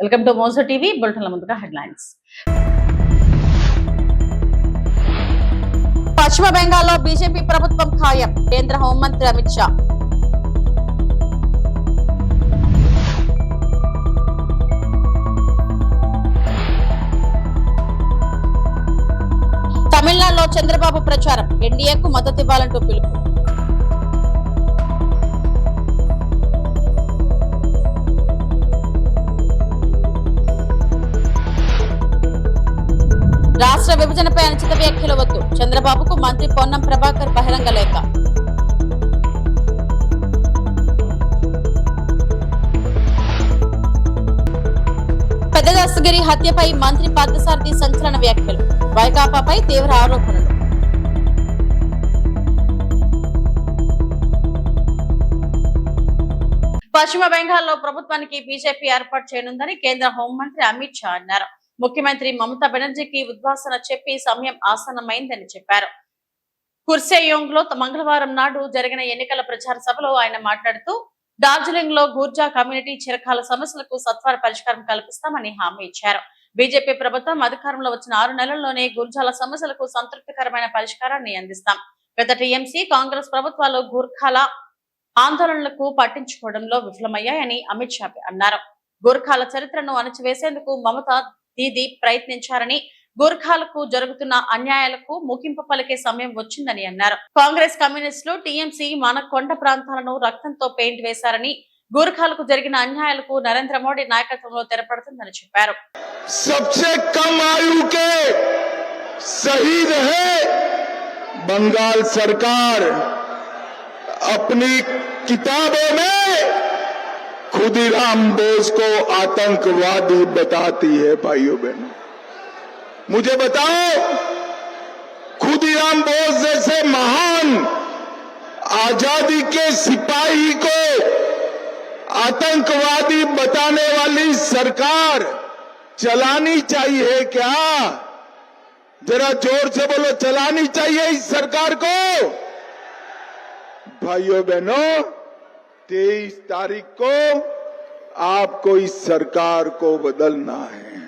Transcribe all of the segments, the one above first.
Welcome to Mojo TV. బులెటిన్ల ముందుగా headlines. పశ్చిమ బెంగాల్లో బీజేపీ ప్రభుత్వం ఖాయం, కేంద్ర హోంమంత్రి అమిత్ షా. తమిళనాడులో చంద్రబాబు ప్రచారం, ఎన్డీఏకు మద్దతు ఇవ్వాలంటూ పిలుపు. రాష్ట్ర విభజనపై అనుచిత వ్యాఖ్యలు వద్దు, చంద్రబాబుకు మంత్రి పొన్నం ప్రభాకర్ బహిరంగ లేఖ. పెద్దదస్తగిరి హత్యపై మంత్రి పార్థసారథి సంచలన వ్యాఖ్యలు, వైకాపాపై తీవ్ర ఆరోపణలు. పశ్చిమ బెంగాల్లో ప్రభుత్వానికి బీజేపీ ఏర్పాటు చేయనుందని కేంద్ర హోంమంత్రి అమిత్ షా అన్నారు. ముఖ్యమంత్రి మమతా బెనర్జీకి ఉద్వాసన చెప్పి సమయం ఆసన్నమైందని చెప్పారు. కుర్సేయోంగ్ లో మంగళవారం నాడు జరిగిన ఎన్నికల ప్రచార సభలో ఆయన మాట్లాడుతూ డార్జిలింగ్ లో గూర్జా కమ్యూనిటీ చిరకాల సమస్యలకు సత్వర పరిష్కారం కల్పిస్తామని హామీ ఇచ్చారు. బీజేపీ ప్రభుత్వం అధికారంలో వచ్చిన 6 నెలల్లోనే గుర్జాల సమస్యలకు సంతృప్తికరమైన పరిష్కారాన్ని అందిస్తాం. గత టీఎంసీ కాంగ్రెస్ ప్రభుత్వాలు గూర్ఖాల ఆందోళనలకు పట్టించుకోవడంలో విఫలమయ్యాయని అమిత్ షా అన్నారు. గూర్ఖాల చరిత్రను అణచివేసేందుకు మమతా దీదీ ప్రయత్నించారని, గూర్ఖాలకు జరుగుతున్న అన్యాయాలకు ముగింపు పలికే సమయం వచ్చిందని అన్నారు. కాంగ్రెస్ కమ్యూనిస్టులు టీఎంసీ మన కొండ ప్రాంతాలను రక్తంతో పెయింట్ వేశారని, గూర్ఖాలకు జరిగిన అన్యాయాలకు నరేంద్ర మోడీ నాయకత్వంలో తెరపడుతుందని చెప్పారు. सबसे कम आयु के शहीद है बंगाल सरकार. अपनी किताबों में खुदीराम बोस को आतंकवादी बताती है. भाइयों बहनों, मुझे बताओ, खुदीराम बोस जैसे महान आजादी के सिपाही को आतंकवादी बताने वाली सरकार चलानी चाहिए क्या? जरा जोर से बोलो, चलानी चाहिए इस सरकार को. भाइयों बहनों, 23 तारीख को आपको इस सरकार को बदलना है.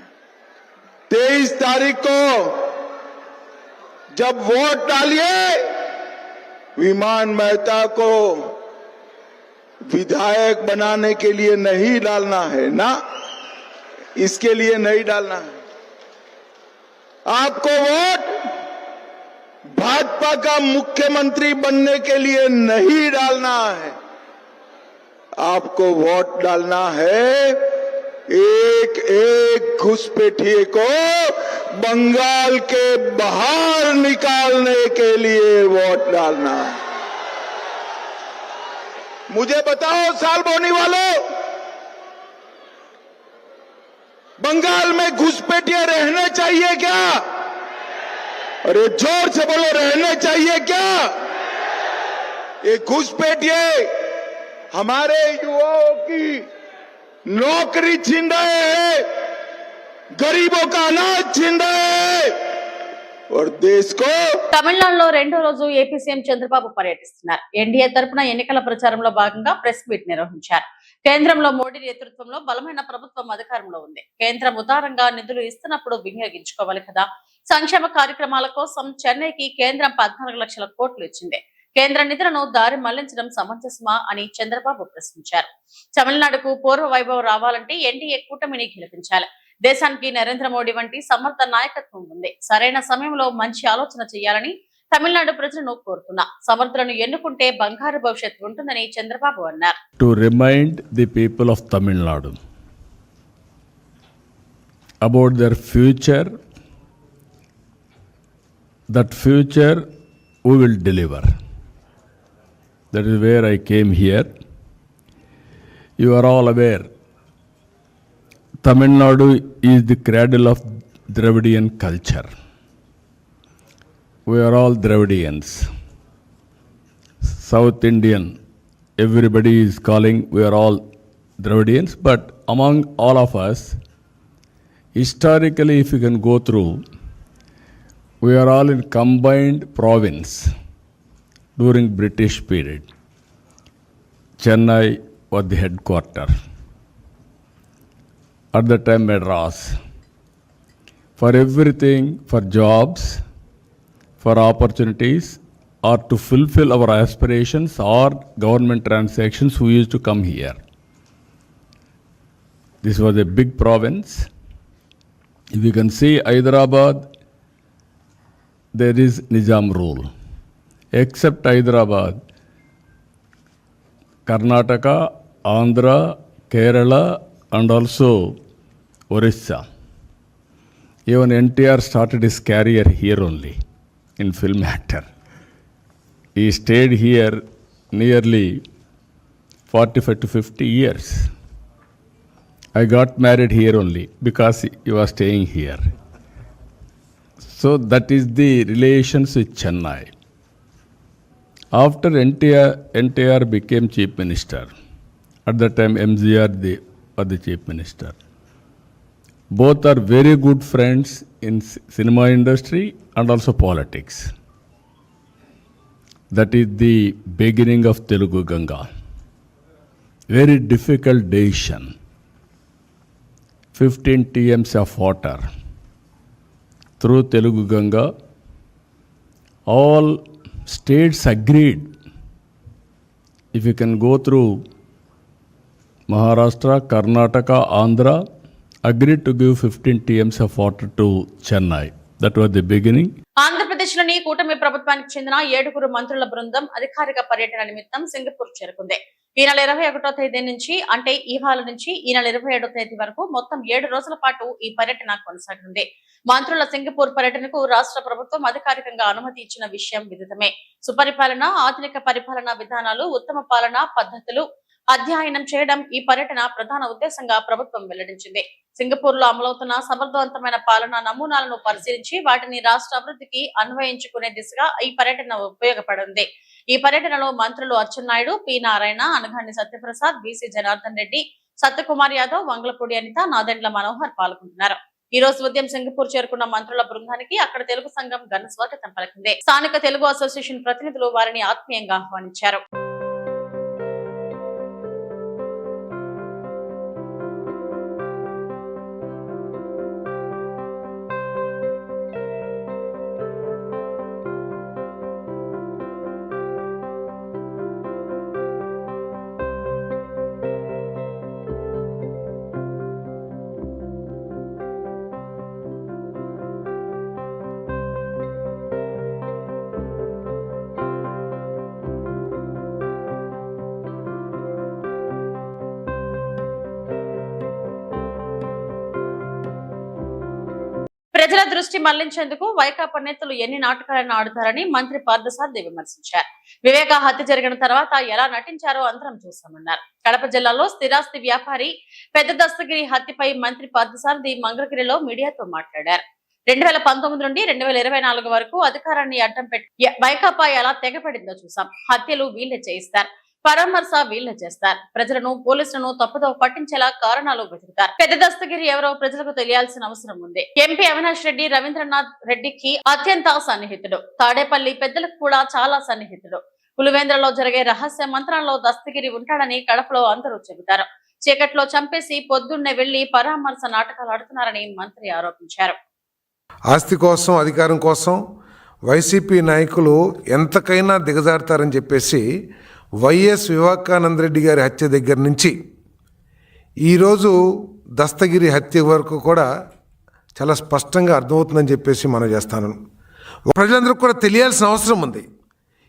23 तारीख को जब वोट डालिए, विमान मेहता को विधायक बनाने के लिए नहीं डालना है ना, इसके लिए नहीं डालना है. आपको वोट भाजपा का मुख्यमंत्री बनने के लिए नहीं डालना है. आपको वोट डालना है एक एक घुसपैठिए को बंगाल के बाहर निकालने के लिए वोट डालना है. मुझे बताओ सालबोनी वालों, बंगाल में घुसपैठिए रहने चाहिए क्या? अरे जोर से बोलो, रहने चाहिए क्या? ये घुसपैठिए हमारे युवाओं की नौकरी छीन रहे हैं, गरीबों का अनाज छीन रहे हैं और देश को. తమిళనాడులో రెండో రోజు ఏపీ సీఎం చంద్రబాబు పర్యటిస్తున్నారు. ఎన్డీఏ తరపున ఎన్నికల ప్రచారంలో భాగంగా ప్రెస్ మీట్ నిర్వహించారు. కేంద్రంలో మోడీ నేతృత్వంలో బలమైన ప్రభుత్వం అధికారంలో ఉంది. కేంద్రం ఉదారంగా నిధులు ఇస్తున్నప్పుడు వినియోగించుకోవాలి కదా. సంక్షేమ కార్యక్రమాల కోసం చెన్నైకి కేంద్రం 14 లక్షల కోట్లు ఇచ్చింది. కేంద్ర నిధులను దారి మళ్లించడం సమంజసమా అని చంద్రబాబు ప్రశ్నించారు. తమిళనాడుకు పూర్వ వైభవం రావాలంటే ఎన్డీఏ కూటమిని గెలిపించాలి. దేశానికి నరేంద్ర మోడీ వంటి సమర్థ నాయకత్వం ఉంది. సరైన సమయంలో మంచి ఆలోచన చేయాలని తమిళనాడు ప్రజలను కోరుతున్నా. సమర్థులను ఎన్నుకుంటే బంగారు భవిష్యత్తు ఉంటుందని చంద్రబాబు అన్నారు. To remind the people of Tamil Nadu about their future, that future we will deliver. That is where I came here. You are all aware, Tamil Nadu is the cradle of Dravidian culture. We are all Dravidians. South Indian, everybody is calling, we are all Dravidians, but among all of us, historically if you can go through, we are all in combined province during British period. Chennai was the headquarter. at the time Madras, for everything, for jobs, for opportunities, or to fulfill our aspirations or government transactions, we used to come here. This was a big province. If you can see Hyderabad, there is Nizam rule. Except Hyderabad, Karnataka, Andhra, Kerala, and also Orissa. Even NTR started his career here only, in film actor. He stayed here nearly 45 to 50 years. I got married here only because he was staying here. So that is the relations with Chennai. After NTR became Chief Minister, at that time MGR was the Chief Minister. Both are very good friends in cinema industry and also politics. That is the beginning of Telugu Ganga. Very difficult decision. 15 TMs of water through Telugu Ganga. All states agreed. If you can go through Maharashtra, Karnataka, Andhra, agreed to give 15 TMs of water to Chennai. That was the beginning. ఆంధ్రప్రదేశ్లోని కూటమి ప్రభుత్వానికి చెందిన 7 మంత్రుల బృందం అధికారిక పర్యటన నిమిత్తం Singapore చేరుకుంది. ఈ నెల 21వ తేదీ నుంచి అంటే ఇవాళ నుంచి ఈ నెల 27వ తేదీ వరకు మొత్తం 7 రోజుల పాటు ఈ పర్యటన కొనసాగనుంది. మంత్రుల సింగపూర్ పర్యటనకు రాష్ట్ర ప్రభుత్వం అధికారికంగా అనుమతి ఇచ్చిన విషయం విదితమే. సుపరిపాలన, ఆధునిక పరిపాలనా విధానాలు, ఉత్తమ పాలనా పద్ధతులు అధ్యయనం చేయడం ఈ పర్యటన ప్రధాన ఉద్దేశంగా ప్రభుత్వం వెల్లడించింది. సింగపూర్ లో అమలవుతున్న సమర్థవంతమైన పాలనా నమూనాలను పరిశీలించి వాటిని రాష్ట్ర అభివృద్ధికి అన్వయించుకునే దిశగా ఈ పర్యటన ఉపయోగపడింది. ఈ పర్యటనలో మంత్రులు అచ్చెన్నాయుడు, పి నారాయణ, అనగాని సత్యప్రసాద్, బీసీ జనార్దన్ రెడ్డి, సత్యకుమార్ యాదవ్, వంగలపూడి అనిత, నాదెండ్ల మనోహర్ పాల్గొంటున్నారు. ఈ రోజు ఉదయం సింగపూర్ చేరుకున్న మంత్రుల బృందానికి అక్కడ తెలుగు సంఘం ఘన స్వాగతం పలికింది. స్థానిక తెలుగు అసోసియేషన్ ప్రతినిధులు వారిని ఆత్మీయంగా ఆహ్వానించారు. ప్రజల దృష్టి మళ్లించేందుకు వైకాపా నేతలు ఎన్ని నాటకాలను ఆడుతారని మంత్రి పార్థసారథి విమర్శించారు. వివేక హత్య జరిగిన తర్వాత ఎలా నటించారో అందరం చూసామన్నారు. కడప జిల్లాలో స్థిరాస్తి వ్యాపారి పెద్ద దస్తగిరి హత్యపై మంత్రి పార్థసారథి మంగళగిరిలో మీడియాతో మాట్లాడారు. 2019 నుండి 2024 వరకు అధికారాన్ని అడ్డం పెట్టి వైకాపా ఎలా తెగపడిందో చూసాం. హత్యలు వీళ్లే చేయిస్తారు, పరామర్శ వీళ్లే చేస్తారు. ప్రజలను, పోలీసులను తప్పుదోవ పట్టించేలా కారణాలు వెతుకుతారు. పెద్ద దస్తగిరి ఎవరో ప్రజలకు తెలియాల్సిన అవసరం ఉంది. ఎంపీ అవినాష్ రెడ్డి రవీంద్రనాథ్ రెడ్డికి అత్యంత సన్నిహితుడు. తాడేపల్లి పెద్దలకు కూడా చాలా సన్నిహితుడు. పులివేంద్రలో జరిగే రహస్య మంత్రంలో దస్తగిరి ఉంటాడని కడపలో అందరూ చెబుతారు. చీకట్లో చంపేసి పొద్దున్నే వెళ్లి పరామర్శ నాటకాలు ఆడుతున్నారని మంత్రి ఆరోపించారు. ఆస్తి కోసం, అధికారం కోసం వైసీపీ నాయకులు ఎంతకైనా దిగజారుతారని చెప్పేసి వైఎస్ వివేకానంద రెడ్డి గారి హత్య దగ్గర నుంచి ఈరోజు దస్తగిరి హత్య వరకు కూడా చాలా స్పష్టంగా అర్థమవుతుందని చెప్పేసి మనం చేస్తాను. ప్రజలందరూ కూడా తెలియాల్సిన అవసరం ఉంది.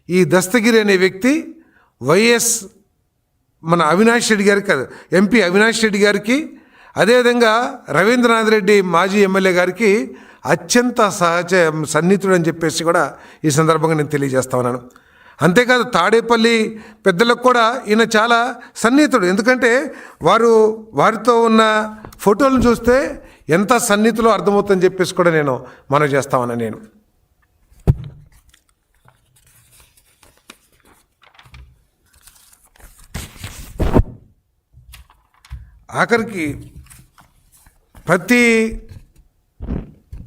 ఈ దస్తగిరి అనే వ్యక్తి వైఎస్ మన అవినాష్ రెడ్డి గారికి కాదు, ఎంపీ అవినాష్ రెడ్డి గారికి, అదేవిధంగా రవీంద్రనాథ్ రెడ్డి మాజీ ఎమ్మెల్యే గారికి అత్యంత సన్నిహితుడు అని చెప్పేసి కూడా ఈ సందర్భంగా నేను తెలియజేస్తా ఉన్నాను. అంతేకాదు తాడేపల్లి పెద్దలకు కూడా ఈయన చాలా సన్నిహితుడు. ఎందుకంటే వారితో ఉన్న ఫోటోలను చూస్తే ఎంత సన్నిహితులో అర్థమవుతుందని చెప్పేసి కూడా నేను మనవి చేస్తా ఉన్నాను. నేను ఆఖరికి ప్రతి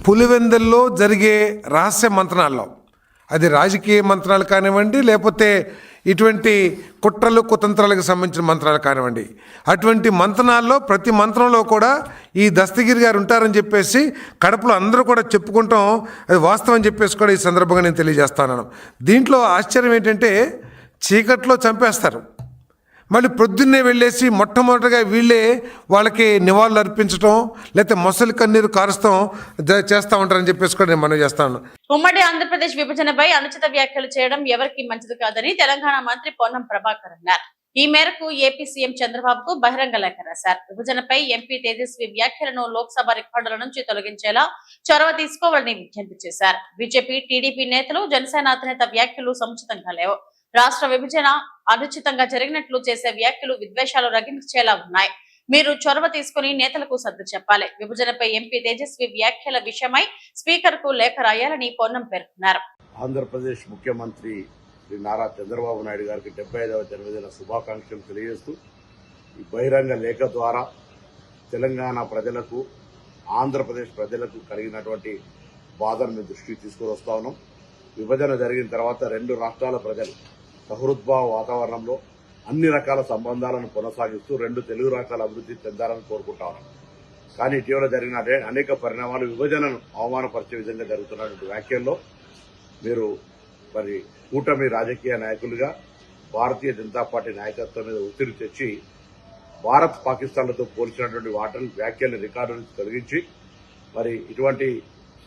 పులివెందుల్లో జరిగే రహస్య మంత్రాల్లో, అది రాజకీయ మంత్రాలు కానివ్వండి, లేకపోతే ఇటువంటి కుట్రలు కుతంత్రాలకు సంబంధించిన మంత్రాలు కానివ్వండి, అటువంటి మంత్రాల్లో ప్రతి మంత్రంలో కూడా ఈ దస్తగిరి గారు ఉంటారని చెప్పేసి కడపలో అందరూ కూడా చెప్పుకుంటాం, అది వాస్తవం అని చెప్పేసి కూడా ఈ సందర్భంగా నేను తెలియజేస్తాను. దీంట్లో ఆశ్చర్యం ఏంటంటే చీకట్లో చంపేస్తారు, మళ్ళీ పొద్దున్నే వెళ్ళేసి మొట్టమొదటిగా వీళ్ళే వాళ్ళకి నివాళులు అర్పించడం లేకపోతే మొసలి కన్నీరు కారుస్తాం చేస్తూ ఉంటారని చెప్పేసి కూడా నేను మనం చేస్తాను. ఉమ్మడి ఆంధ్రప్రదేశ్ విభజనపై అనుచిత వ్యాఖ్యలు చేయడం ఎవరికి మంచిది కాదని తెలంగాణ మంత్రి పొన్నం ప్రభాకర్ అన్నారు. ఈ మేరకు ఏపీ సీఎం చంద్రబాబుకు బహిరంగ లేఖ రాశారు. విభజనపై ఎంపీ తేజస్వి వ్యాఖ్యలను లోక్సభ రికార్డుల నుంచి తొలగించేలా చొరవ తీసుకోవాలని విజ్ఞప్తి చేశారు. బీజేపీ, టీడీపీ నేతలు, జనసేన అధినేత వ్యాఖ్యలు సముచితంగా లేవు. రాష్ట్ర విభజన అనుచితంగా జరిగినట్లు చేసే వ్యాఖ్యలు విద్వేషాలు రగిలించేలా ఉన్నాయి. మీరు చొరవ తీసుకుని నేతలకు సర్ది చెప్పాలి. విభజనపై ఎంపీ తేజస్వి వ్యాఖ్యల విషయమై స్పీకర్ కు లేఖ రాయాలని పొన్నం పేర్కొన్నారు. ఆంధ్రప్రదేశ్ ముఖ్యమంత్రి శ్రీ నారా చంద్రబాబు నాయుడు గారికి 75వ జన్మదిన శుభాకాంక్షలు తెలియజేస్తూ ఈ బహిరంగ లేఖ ద్వారా తెలంగాణ ప్రజలకు, ఆంధ్రప్రదేశ్ ప్రజలకు కలిగినటువంటి బాధను దృష్టికి తీసుకుని వస్తా ఉన్నాం. విభజన జరిగిన తర్వాత 2 రాష్ట్రాల ప్రజలు సహృద్భావ వాతావరణంలో అన్ని రకాల సంబంధాలను కొనసాగిస్తూ 2 తెలుగు రాష్ట్రాల అభివృద్ధి చెందాలని కోరుకుంటా ఉన్నాం. కానీ ఇటీవల జరిగిన అనేక పరిణామాలు విభజనను అవమానపరిచే విధంగా జరుగుతున్నటువంటి వ్యాఖ్యల్లో మీరు మరి కూటమి రాజకీయ నాయకులుగా భారతీయ జనతా పార్టీ నాయకత్వం మీద ఒత్తిడి తెచ్చి భారత్ పాకిస్తాన్లతో పోల్చినటువంటి వ్యాఖ్యలు రికార్డు నుంచి తొలగించి మరి ఇటువంటి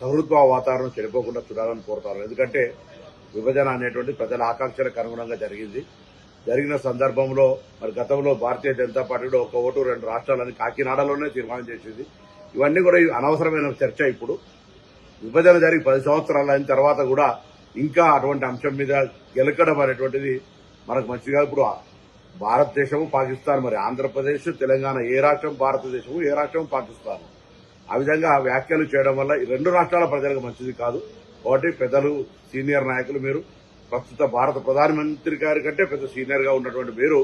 సహృద్భావ వాతావరణం చెడిపోకుండా చూడాలని కోరుతారు. ఎందుకంటే విభజన అనేటువంటి ప్రజల ఆకాంక్షలకు అనుగుణంగా జరిగిన సందర్భంలో మరి గతంలో భారతీయ జనతా పార్టీలో 1 ఓటు 2 రాష్ట్రాలని కాకినాడలోనే తీర్మానం చేసింది. ఇవన్నీ కూడా అనవసరమైన చర్చ. ఇప్పుడు విభజన జరిగి 10 సంవత్సరాలు అయిన తర్వాత కూడా ఇంకా అటువంటి అంశం మీద గెలకడం అనేటువంటిది మనకు మంచిగా. ఇప్పుడు భారతదేశము, పాకిస్తాన్, మరి ఆంధ్రప్రదేశ్, తెలంగాణ ఏ రాష్ట్రం భారతదేశము, ఏ రాష్ట్రం పాకిస్తాన్. ఆ విధంగా వ్యాఖ్యలు చేయడం వల్ల ఈ 2 రాష్ట్రాల ప్రజలకు మంచిది కాదు. కాబట్టి పెద్దలు, సీనియర్ నాయకులు, మీరు ప్రస్తుత భారత ప్రధానమంత్రి గారి కంటే పెద్ద సీనియర్ గా ఉన్నటువంటి మీరు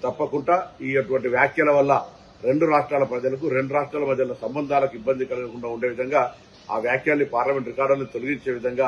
తప్పకుండా ఈ అటువంటి వ్యాఖ్యల వల్ల 2 రాష్ట్రాల ప్రజలకు, 2 రాష్ట్రాల మధ్య సంబంధాలకు ఇబ్బంది కలగకుండా ఉండే విధంగా ఆ వ్యాఖ్యల్ని పార్లమెంట్ రికార్డులను తొలగించే విధంగా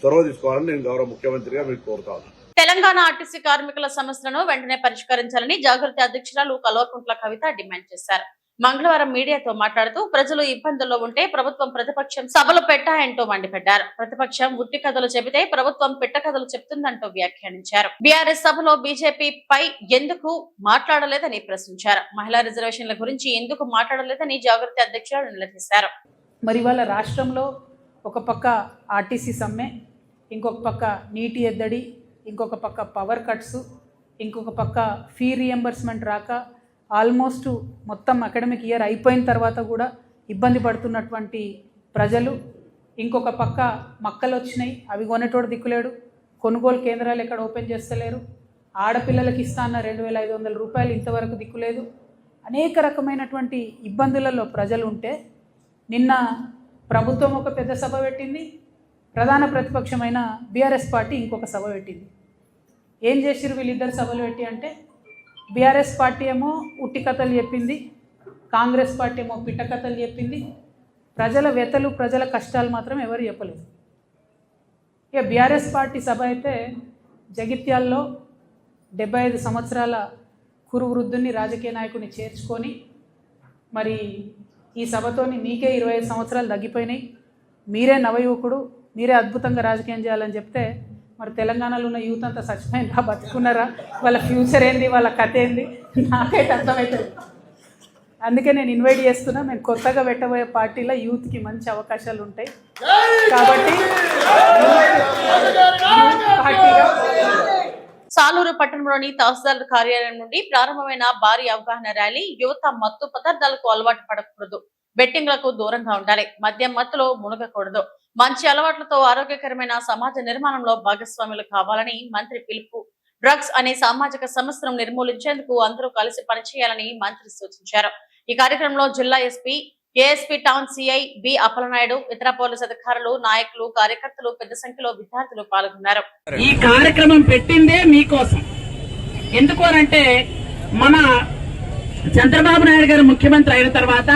చొరవ తీసుకోవాలని నేను గౌరవ ముఖ్యమంత్రిగా మీకు కోరుతా ఉన్నాను. తెలంగాణ ఆర్టీసీ కార్మికుల సమస్యలను వెంటనే పరిష్కరించాలని జాగృతి అధ్యక్షురాలు కల్వకుంట్ల కవిత డిమాండ్ చేశారు. మంగళవారం మీడియాతో మాట్లాడుతూ ప్రజలు ఇబ్బందుల్లో ఉంటే ప్రభుత్వం ప్రతిపక్షం సభలు పెట్టాయంటూ మండిపడ్డారు. ప్రతిపక్షం ఉట్టి కథలు చెబితే ప్రభుత్వం పిట్ట కథలు చెప్తుందంటూ వ్యాఖ్యానించారు. బీఆర్ఎస్ సభలో బీజేపీ పై ఎందుకు మాట్లాడలేదని ప్రశ్నించారు. మహిళా రిజర్వేషన్ల గురించి ఎందుకు మాట్లాడలేదని జాగృతి అధ్యక్షురాలు నిలదీశారు. మరి వాళ్ళ రాష్ట్రంలో ఒక పక్క ఆర్టీసీ సమ్మె, ఇంకొక పక్క నీటి ఎద్దడి, ఇంకొక పక్క పవర్ కట్స్, ఇంకొక పక్క ఫీ రియంబర్స్మెంట్ రాక ఆల్మోస్ట్ మొత్తం అకాడమిక్ ఇయర్ అయిపోయిన తర్వాత కూడా ఇబ్బంది పడుతున్నటువంటి ప్రజలు, ఇంకొక పక్క మక్కలు వచ్చినాయి, అవి కొనేటోడు దిక్కులేడు, కొనుగోలు కేంద్రాలు ఎక్కడ ఓపెన్ చేస్తలేరు, ఆడపిల్లలకి ఇస్తాన్న 2500 రూపాయలు ఇంతవరకు దిక్కులేదు. అనేక రకమైనటువంటి ఇబ్బందులలో ప్రజలు ఉంటే నిన్న ప్రభుత్వం ఒక పెద్ద సభ పెట్టింది, ప్రధాన ప్రతిపక్షమైన బీఆర్ఎస్ పార్టీ ఇంకొక సభ పెట్టింది. ఏం చేసిరు వీళ్ళిద్దరు సభలు పెట్టి అంటే, బీఆర్ఎస్ పార్టీ ఏమో ఉట్టి కథలు చెప్పింది, కాంగ్రెస్ పార్టీ ఏమో పిట్ట కథలు చెప్పింది. ప్రజల వ్యతలు, ప్రజల కష్టాలు మాత్రం ఎవరు చెప్పలేదు. ఇక బీఆర్ఎస్ పార్టీ సభ అయితే జగిత్యాల్లో 75 సంవత్సరాల కురు వృద్ధుని రాజకీయ నాయకుని చేర్చుకొని, మరి ఈ సభతోని మీకే 25 సంవత్సరాలు తగ్గిపోయినాయి, మీరే నవయువకుడు, మీరే అద్భుతంగా రాజకీయం చేయాలని చెప్తే మరి తెలంగాణలో ఉన్న యూత్ అంతా చచ్చిపోయినరా, బతుకున్నారా, వాళ్ళ ఫ్యూచర్ ఏంది, వాళ్ళ కథ ఏంది నాకైతే అర్థమవుతుంది. అందుకే నేను ఇన్వైట్ చేస్తున్నా. మేము కొత్తగా పెట్టబోయే పార్టీలో యూత్కి మంచి అవకాశాలు ఉంటాయి కాబట్టి పార్టీగా సాలూరు పట్టణంలోని తహసీల్దార్ కార్యాలయం నుండి ప్రారంభమైన భారీ అవగాహన ర్యాలీ. యువత మత్తు పదార్థాలకు అలవాటు పడకూడదు, బెట్టింగ్లకు దూరంగా ఉండాలి, మద్యం మత్తులో మునగకూడదు, మంచి అలవాట్లతో ఆరోగ్యకరమైన సమాజ నిర్మాణంలో భాగస్వాములు కావాలని మంత్రి పిలుపు. డ్రగ్స్ అనే సామాజిక సమస్యను నిర్మూలించేందుకు అందరూ కలిసి పనిచేయాలని మంత్రి సూచించారు. ఈ కార్యక్రమంలో జిల్లా SP, ASP town CI B Appalanaidu, ఇతర పోలీసు అధికారులు, నాయకులు, కార్యకర్తలు, పెద్ద సంఖ్యలో విద్యార్థులు పాల్గొన్నారు. ఈ కార్యక్రమం పెట్టిందే మీకోసం. ఎందుకు అంటే మన చంద్రబాబు నాయుడు గారు ముఖ్యమంత్రి అయిన తర్వాత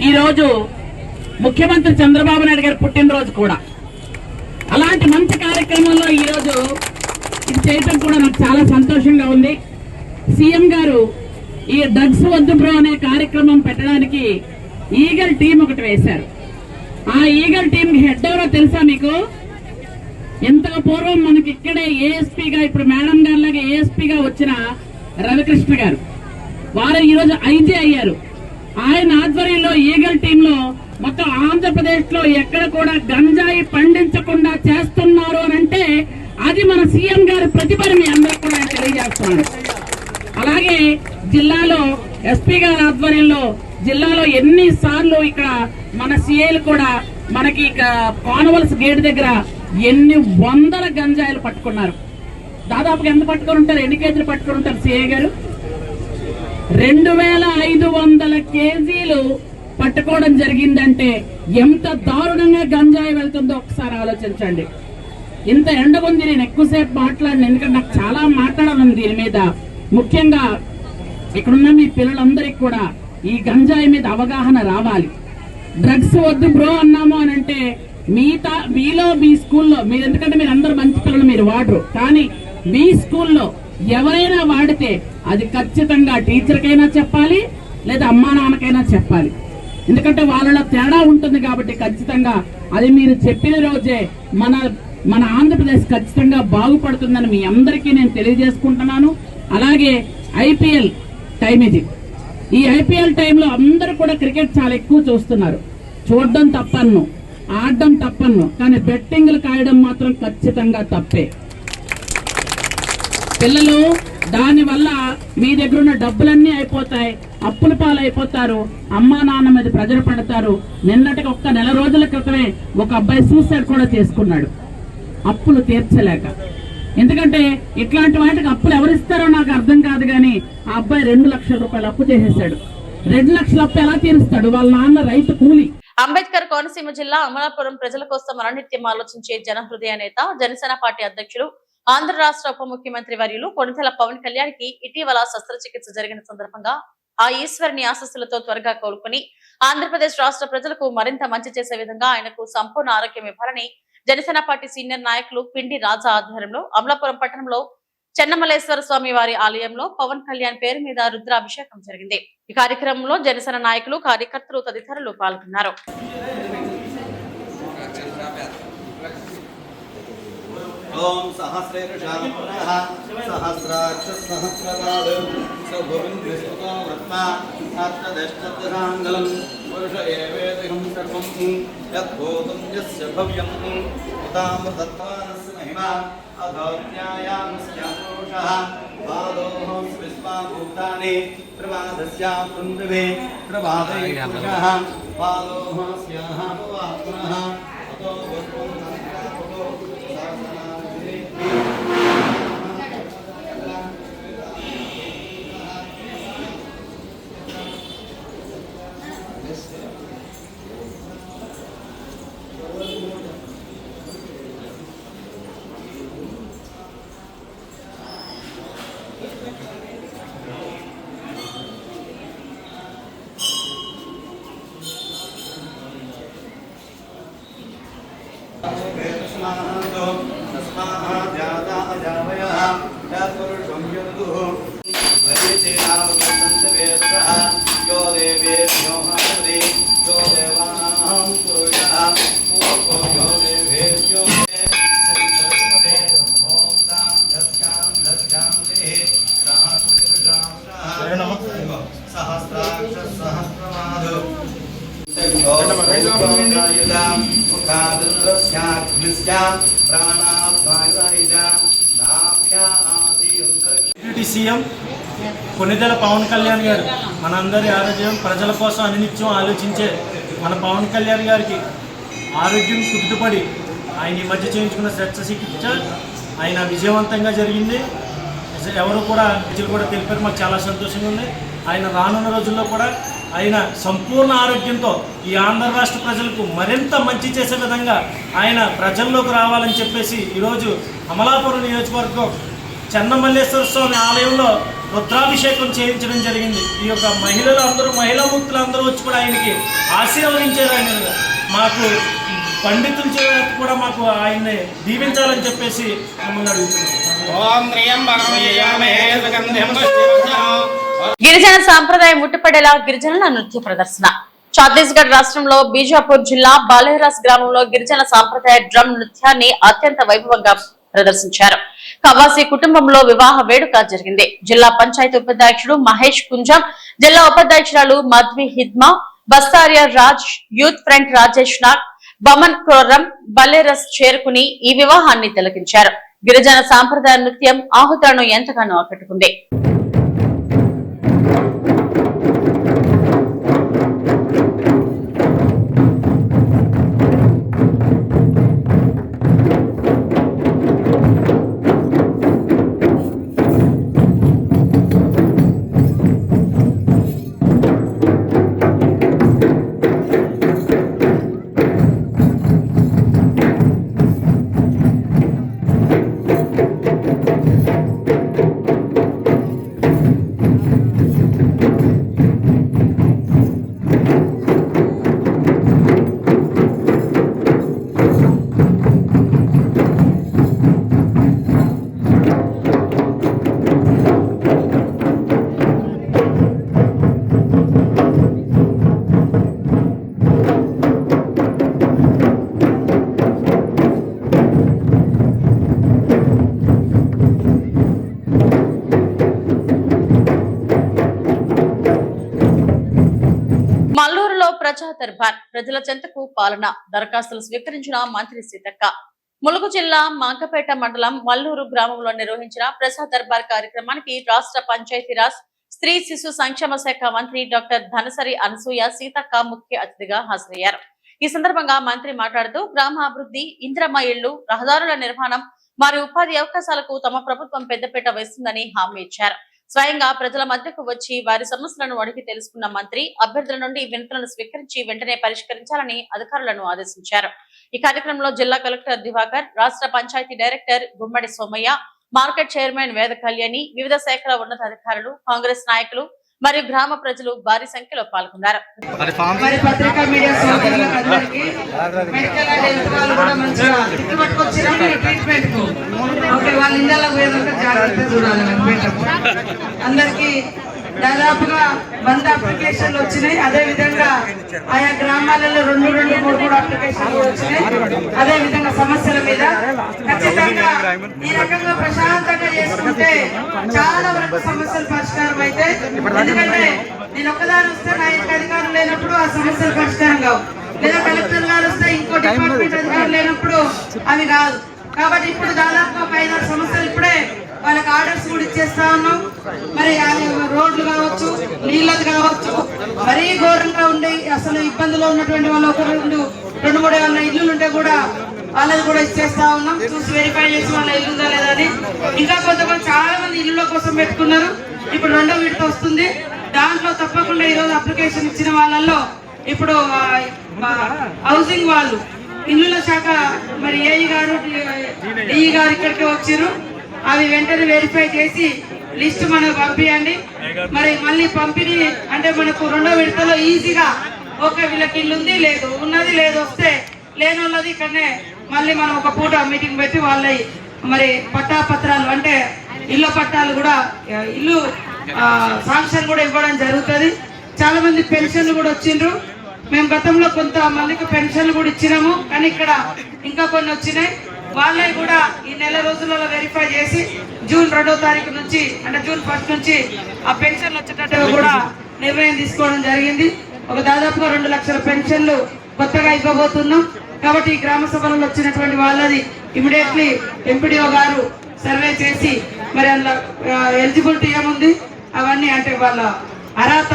ఈరోజు ముఖ్యమంత్రి చంద్రబాబు నాయుడు గారి పుట్టినరోజు కూడా. అలాంటి మంచి కార్యక్రమంలో ఈరోజు ఇది చేయటం కూడా నాకు చాలా సంతోషంగా ఉంది. సీఎం గారు ఈ డ్రగ్స్ వద్దు బ్రో అనే కార్యక్రమం పెట్టడానికి ఈగల్ టీం ఒకటి వేశారు. ఆ ఈగల్ టీం హెడ్ ఎవరో తెలుసా మీకు? ఎంతగా పూర్వం మనకి ఇక్కడే ఏఎస్పీగా, ఇప్పుడు మేడం గారి లాగా ఏఎస్పీగా వచ్చిన రవికృష్ణ గారు, వారు ఈరోజు ఐజీ అయ్యారు. ఆయన ఆధ్వర్యంలో ఈగల్ టీంలో మొత్తం ఆంధ్రప్రదేశ్ లో ఎక్కడ కూడా గంజాయి పండించకుండా చేస్తున్నారు అని అంటే అది మన సీఎం గారి ప్రతిభని మీ అందరికీ కూడా తెలియజేస్తున్నాను. అలాగే జిల్లాలో ఎస్పీ గారి ఆధ్వర్యంలో జిల్లాలో ఎన్నిసార్లు ఇక్కడ మన సీఏలు కూడా మనకి కాన్వల్స్ గేట్ దగ్గర ఎన్ని వందల గంజాయిలు పట్టుకున్నారు. దాదాపుగా ఎంత పట్టుకొని ఉంటారు? ఎన్ని కేజీలు పట్టుకొని ఉంటారు సీఏ గారు? 2500 కేజీలు పట్టుకోవడం జరిగిందంటే ఎంత దారుణంగా గంజాయి వెళ్తుందో ఒకసారి ఆలోచించండి. ఇంత ఎండగుంది, నేను ఎక్కువసేపు మాట్లాడిన ఎందుకంటే నాకు చాలా మాట్లాడాలని దీని మీద. ముఖ్యంగా ఇక్కడున్న మీ పిల్లలందరికీ కూడా ఈ గంజాయి మీద అవగాహన రావాలి. డ్రగ్స్ వద్దు బ్రో అన్నాము అని అంటే మీలో మీ స్కూల్లో మీరు, ఎందుకంటే మీరు అందరూ మంచి పిల్లలు, మీరు వాడరు, కానీ మీ స్కూల్లో ఎవరైనా వాడితే అది ఖచ్చితంగా టీచర్కైనా చెప్పాలి, లేదా అమ్మా నాన్నకైనా చెప్పాలి. ఎందుకంటే వాళ్ళలో తేడా ఉంటుంది కాబట్టి ఖచ్చితంగా అది మీరు చెప్పిన రోజే మన ఆంధ్రప్రదేశ్ ఖచ్చితంగా బాగుపడుతుందని మీ అందరికీ నేను తెలియజేసుకుంటున్నాను. అలాగే ఐపీఎల్ టైం ఇది. ఈ ఐపీఎల్ టైంలో అందరూ కూడా క్రికెట్ చాలా ఎక్కువ చూస్తున్నారు. చూడడం తప్పను, ఆడడం తప్పను, కానీ బెట్టింగ్లు కాయడం మాత్రం ఖచ్చితంగా తప్పే. పిల్లలు దానివల్ల మీ దగ్గర ఉన్న డబ్బులన్నీ అయిపోతాయి, అప్పుల పాలైపోతారు, అమ్మా నాన్న మీద ప్రెజర్ పడతారు. నిన్నటికి ఒక్క నెల రోజుల క్రితమే ఒక అబ్బాయి సూసైడ్ కూడా చేసుకున్నాడు, అప్పులు తీర్చలేక. ఎందుకంటే ఇట్లాంటి వాటికి అప్పులు ఎవరిస్తారో నాకు అర్థం కాదు, కానీ ఆ అబ్బాయి 2 లక్షల రూపాయలు అప్పు చేసేసాడు. 2 లక్షల అప్పు ఎలా తీరుస్తాడు? వాళ్ళ నాన్న రైతు కూలి. అంబేద్కర్ కోనసీమ జిల్లా అమలాపురం ప్రజల కోసం అననిత్యం ఆలోచించే జనహృదయ నేత, జనసేన పార్టీ అధ్యక్షులు, ఆంధ్ర రాష్ట్ర ఉప ముఖ్యమంత్రి వర్యులు కొణిదెల పవన్ కళ్యాణ్ కి ఇటీవల శస్త్రచికిత్స జరిగిన సందర్భంగా ఆ ఈశ్వరుని ఆశస్సులతో త్వరగా కోలుకుని ఆంధ్రప్రదేశ్ రాష్ట్ర ప్రజలకు మరింత మంచి చేసే విధంగా ఆయనకు సంపూర్ణ ఆరోగ్యం ఇవ్వాలని జనసేన పార్టీ సీనియర్ నాయకులు పిండి రాజా ఆధ్వర్యంలో అమలాపురం పట్టణంలో చెన్నమల్లేశ్వర స్వామి వారి ఆలయంలో పవన్ కళ్యాణ్ పేరు మీద రుద్రాభిషేకం జరిగింది. ఈ కార్యక్రమంలో జనసేన నాయకులు, కార్యకర్తలు తదితరులు పాల్గొన్నారు. ఓం సహస్రేషాః సహస్రాక్ష సహస్రపాద్ సభువింద్రిస్తతో వృత్మా అత్తదష్టదశాంగలం పురుష ఏవేదహం సర్వం యద్భూతం యస్య భవ్యం ఉదామృతత్వానస్య మహిమా అధోజ్ఞాయామస్యామోషః పాదోః విశ్వాభూతాని ప్రమాదస్యా పుండ్రవే ప్రమాదే పురుషః పాదోః స్యాః పవాత్మనః అతో వస్వం డిప్యూటీ సీఎం కొణిదెల పవన్ కళ్యాణ్ గారు మనందరి ఆరోగ్యం ప్రజల కోసం అనినిత్యం ఆలోచించే మన పవన్ కళ్యాణ్ గారికి ఆరోగ్యం కుదుటపడి ఆయన ఈ మధ్య చేయించుకున్న శస్త్రచికిత్స ఆయన విజయవంతంగా జరిగింది. ఎవరు కూడా ప్రజలు కూడా తెలిపారు, మాకు చాలా సంతోషంగా ఉంది. ఆయన రానున్న రోజుల్లో కూడా ఆయన సంపూర్ణ ఆరోగ్యంతో ఈ ఆంధ్ర రాష్ట్ర ప్రజలకు మరింత మంచి చేసే విధంగా ఆయన ప్రజల్లోకి రావాలని చెప్పేసి ఈరోజు అమలాపురం నియోజకవర్గం చెన్నమల్లేశ్వర స్వామి ఆలయంలో రుద్రాభిషేకం చేయించడం జరిగింది. ఈ యొక్క మహిళలు అందరూ, మహిళా ముక్తులు అందరూ వచ్చి కూడా ఆయనకి ఆశీర్వదించారు. ఆయన మాకు పండితుల చేత కూడా మాకు ఆయన్ని దీవించాలని చెప్పేసి మమ్మల్ని అడుగుతున్నాం. గిరిజన సాంప్రదాయం ముట్టుపడేలా గిరిజనుల నృత్య ప్రదర్శన. ఛత్తీస్గఢ్ రాష్ట్రంలో బీజాపూర్ జిల్లా బాలేరాస్ గ్రామంలో గిరిజన సాంప్రదాయ డ్రమ్ నృత్యాన్ని అత్యంత వైభవంగా ప్రదర్శించారు. కవాసి కుటుంబంలో వివాహ వేడుక జరిగింది. జిల్లా పంచాయతీ ఉపాధ్యక్షుడు మహేష్ కుంజం, జిల్లా ఉపాధ్యక్షురాలు మధ్వి హిద్మా, బస్తారియా రాజ్, యూత్ ఫ్రంట్ రాజేష్ నాగ్, బమన్ క్రోరం బలేరస్ చేరుకుని ఈ వివాహాన్ని తిలకించారు. గిరిజన సాంప్రదాయ నృత్యం ఆహుతులను ఎంతగానో ఆకట్టుకుంది. ప్రజా దర్బార్, ప్రజల చెంతకు పాలన దరఖాస్తులు స్వీకరించిన మంత్రి సీతక్క. ములుగు జిల్లా మాంకపేట మండలం మల్లూరు గ్రామంలో నిర్వహించిన ప్రజా దర్బార్ కార్యక్రమానికి రాష్ట్ర పంచాయతీరాజ్, స్త్రీ శిశు సంక్షేమ శాఖ మంత్రి డాక్టర్ ధనసరి అనసూయ సీతక్క ముఖ్య అతిథిగా హాజరయ్యారు. ఈ సందర్భంగా మంత్రి మాట్లాడుతూ గ్రామాభివృద్ధి, ఇంద్రమ్మ ఇళ్లు, రహదారుల నిర్మాణం మరియు ఉపాధి అవకాశాలకు తమ ప్రభుత్వం పెద్దపీట వేస్తుందని హామీ ఇచ్చారు. స్వయంగా ప్రజల మధ్యకు వచ్చి వారి సమస్యలను అడిగి తెలుసుకున్న మంత్రి అభ్యర్థుల నుండి వినతులను స్వీకరించి వెంటనే పరిష్కరించాలని అధికారులను ఆదేశించారు. ఈ కార్యక్రమంలో జిల్లా కలెక్టర్ దివాకర్, రాష్ట్ర పంచాయతీ డైరెక్టర్ గుమ్మడి సోమయ్య, మార్కెట్ చైర్మన్ వేద కళ్యాణి, వివిధ శాఖల ఉన్నతాధికారులు, కాంగ్రెస్ నాయకులు మరియు గ్రామ ప్రజలు భారీ సంఖ్యలో పాల్గొన్నారు. అందరికి దాదాపుగా 100 అప్లికేషన్లు వచ్చినాయి. అదే విధంగా ఆయా గ్రామాలలో 2-3 అప్లికేషన్లు వచ్చినాయి. అదే విధంగా సమస్యల మీద ఖచ్చితంగా ఈ రకంగా ప్రశాంతంగా చేసుకుంటే చాలా వరకు సమస్యలు పరిష్కారం అయితే. ఎందుకంటే నేను ఒక్కదాని వస్తే నా యొక్క అధికారం లేనప్పుడు ఆ సమస్యలు పరిష్కారం కావు, లేదా కలెక్టర్ గారు వస్తే ఇంకో డిపార్ట్మెంట్ అధికారులు లేనప్పుడు అవి కాదు. కాబట్టి ఇప్పుడు దాదాపు 5-6 సమస్యలు ఇప్పుడే వాళ్ళకి ఆర్డర్స్ కూడా ఇచ్చేస్తా ఉన్నాం. మరి రోడ్లు కావచ్చు, నీళ్ళది కావచ్చు, మరీ ఘోరంగా ఉండి అసలు ఇబ్బందులో ఉన్నటువంటి వాళ్ళు 1-2-3 ఏమన్నా ఇల్లులు ఉంటే కూడా వాళ్ళది కూడా ఇచ్చేస్తా ఉన్నాం. చూసి వెరిఫై చేసి వాళ్ళ ఇల్లు ఉందా లేదా అని. ఇంకా కొంతమంది చాలా మంది ఇల్లుల కోసం పెట్టుకున్నారు. ఇప్పుడు 2వ విడత వస్తుంది. దాంట్లో తప్పకుండా ఈరోజు అప్లికేషన్ ఇచ్చిన వాళ్ళల్లో ఇప్పుడు హౌసింగ్ వాళ్ళు, ఇల్లుల శాఖ మరి ఏఈ గారు, డిఈ గారు ఇక్కడికి వచ్చారు. అవి వెంటనే వెరిఫై చేసి లిస్ట్ మనకు పంపించండి. మరి మళ్ళీ పంపిణీ అంటే మనకు 2వ విడతలో ఈజీగా ఓకే వీళ్ళకి ఇల్లు ఉంది లేదు, ఉన్నది లేదు, వస్తే లేని వాళ్ళది ఇక్కడనే మళ్ళీ మనం ఒక పూట మీటింగ్ పెట్టి వాళ్ళ మరి పట్టాపత్రాలు అంటే ఇళ్ళ పట్టాలు కూడా, ఇల్లు శాంక్షన్ కూడా ఇవ్వడం జరుగుతుంది. చాలా మంది పెన్షన్లు కూడా వచ్చిండ్రు. మేము గతంలో కొంతమందికి పెన్షన్లు కూడా ఇచ్చినాము, కానీ ఇక్కడ ఇంకా కొన్ని వచ్చినాయి. వాళ్ళని కూడా ఈ నెల రోజులలో వెరిఫై చేసి జూన్ 2వ తారీఖు నుంచి అంటే జూన్ 1 నుంచి ఆ పెన్షన్లు వచ్చేటట్టుగా కూడా నిర్ణయం తీసుకోవడం జరిగింది. ఒక దాదాపుగా 2 లక్షల పెన్షన్లు కొత్తగా ఇవ్వబోతున్నాం. కాబట్టి ఈ గ్రామ సభలలో వచ్చినటువంటి వాళ్ళది ఇమీడియట్లీ ఎంపీడీఓ గారు సర్వే చేసి మరి అందులో ఎలిజిబిలిటీ ఏముంది అవన్నీ అంటే వాళ్ళ అర్హత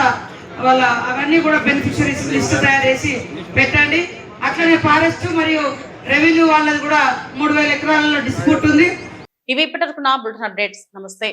వాళ్ళ అవన్నీ కూడా బెనిఫిషరీస్ లిస్ట్ తయారు చేసి పెట్టండి. అట్లనే ఫారెస్ట్ మరియు రెవెన్యూ వాళ్ళది కూడా 3000 ఎకరాలలో డిస్ప్యూట్ ఉంది. ఇవి ఇప్పటివరకు నా బులెటిన్ అప్డేట్స్. నమస్తే.